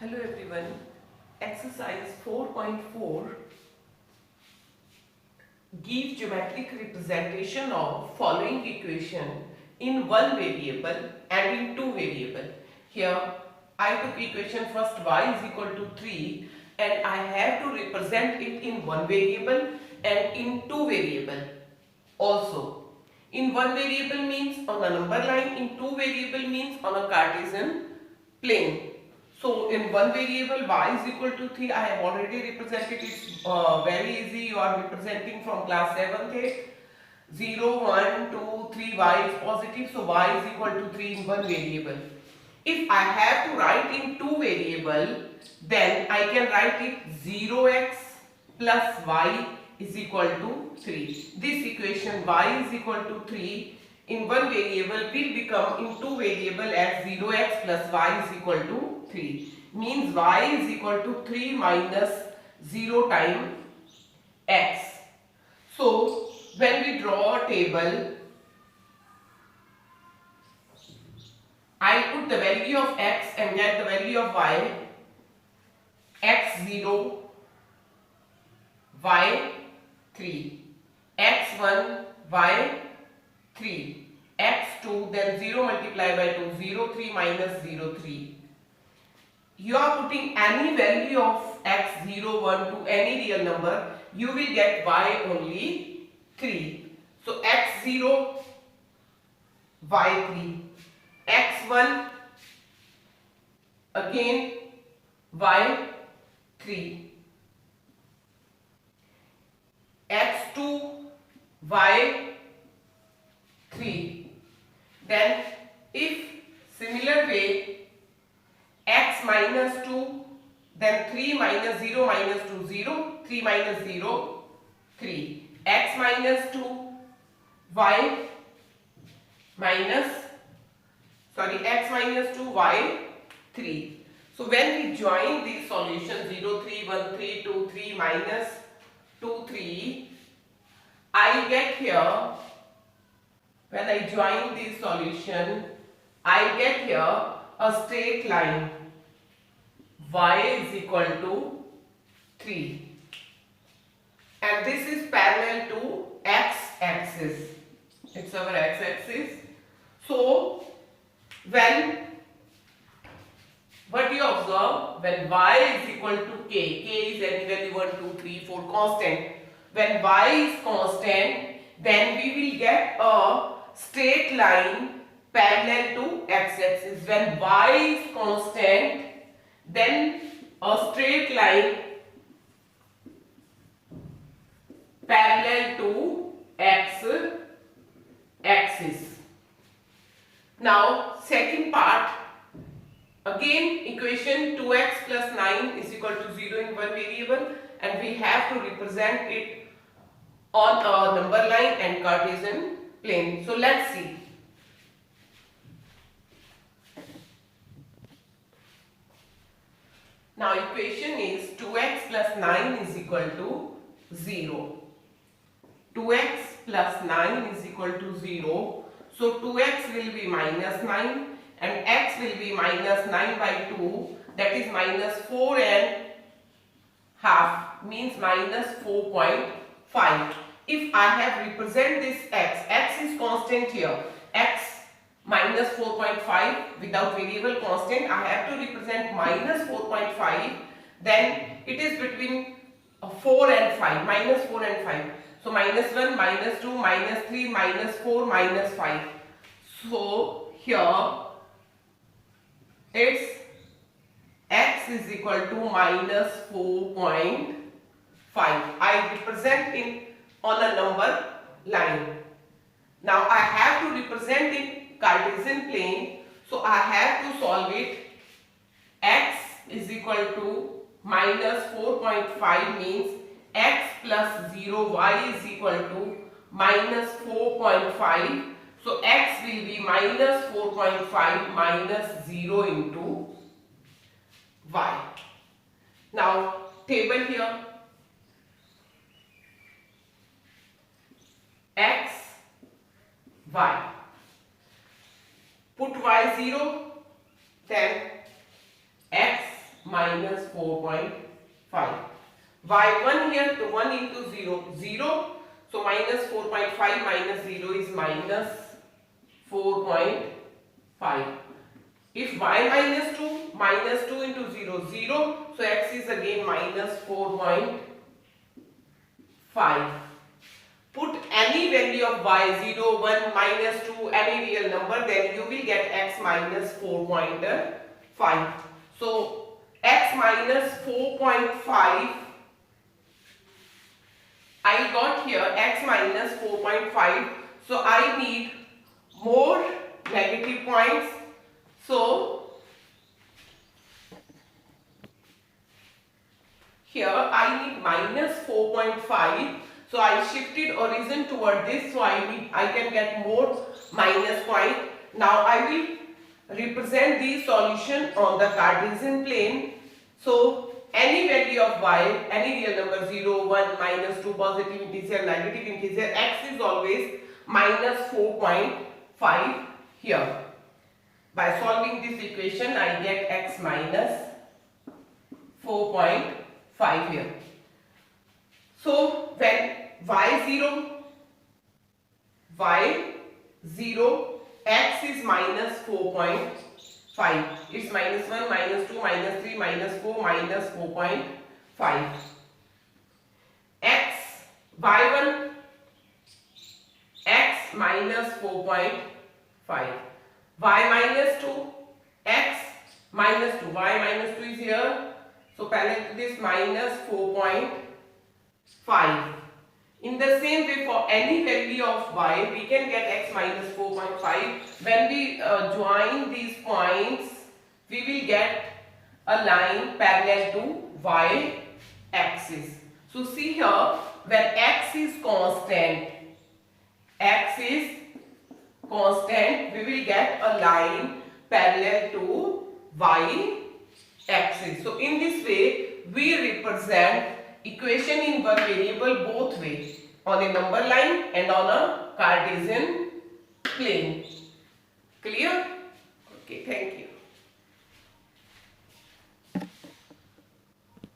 Hello everyone. Exercise 4.4 give geometric representation of following equation in one variable and in two variable. Here I took equation first y is equal to 3 and I have to represent it in one variable and in two variable also. In one variable means on a number line, in two variable means on a Cartesian plane. So in one variable y is equal to 3, I have already represented it. It's very easy. You are representing from class 7th 8. 0, 1, 2, 3, y is positive. So y is equal to 3 in one variable. If I have to write in two variable, then I can write it 0x plus y is equal to 3. This equation y is equal to 3 in one variable will become in two variable as 0x plus y is equal to 3. Means y is equal to 3 minus 0 times x. So when we draw a table, I put the value of x and get the value of y. x0, y3, x1, y3, x2, then 0 multiplied by 2, 0, 3 minus 0, 3. You are putting any value of x0, 1 to any real number, you will get y only 3. So x0, y3, x1, again y3, x2, y3. Then if similar way x minus 2, then 3 minus 0 minus 2, 0, 3 minus 0, 3. X minus 2, y minus, x minus 2, y 3. So when we join these solutions 0, 3, 1, 3, 2, 3 minus 2, 3, I get here, when I join this solution, I get here a straight line y is equal to 3 and this is parallel to x axis. It's our x axis. So when what you observe, when y is equal to k is any value 1, 2, 3, 4 constant. When y is constant, then we will get a straight line parallel to x axis. When y is constant, then a straight line parallel to x axis. Now second part, again equation 2x plus 9 is equal to 0 in one variable and we have to represent it on a number line and Cartesian plane. So let's see. Now equation is 2x plus 9 is equal to 0. 2x plus 9 is equal to 0. So 2x will be minus 9 and x will be minus 9 by 2, that is minus 4 and half, means minus 4.5. If I have represent this x is constant here, x minus 4.5 without variable constant, I have to represent minus 4.5, then it is between 4 and 5, minus 4 and 5. So minus 1, minus 2, minus 3, minus 4, minus 5. So here it's x is equal to minus 4.5. I represent it on a number line. Now I have to represent in Cartesian plane. So I have to solve it. X is equal to minus 4.5 means x plus 0, y is equal to minus 4.5. So x will be minus 4.5 minus 0 into y. Now table here, x, y. Put y 0, then x minus 4.5. y1 here, to 1 into 0, 0. So minus 4.5 minus 0 is minus 4.5. If y minus 2, minus 2 into 0, 0. So x is again minus 4.5. Put any value of y, 0, 1, minus 2, any real number, then you will get x minus 4.5. So x minus 4.5, I got here x minus 4.5. So I need more negative points. So here I need minus 4.5. So I shifted origin toward this, so I can get more minus point. Now I will represent the solution on the Cartesian plane. So any value of y, any real number, 0, 1, minus 2, positive integer, negative integer, x is always minus 4.5 here. By solving this equation, I get x minus 4.5 here. So when y0, x is minus 4.5. It's minus 1, minus 2, minus 3, minus 4, minus 4.5. y1, x minus 4.5. y minus 2, x minus 2. y minus 2 is here. So this minus 4.5. In the same way, for any value of y, we can get x minus 4.5. When we join these points, we will get a line parallel to y axis. So see here, when x is constant, we will get a line parallel to y axis. So in this way, we represent equation in one variable both ways, on a number line and on a Cartesian plane. Clear? Okay, thank you.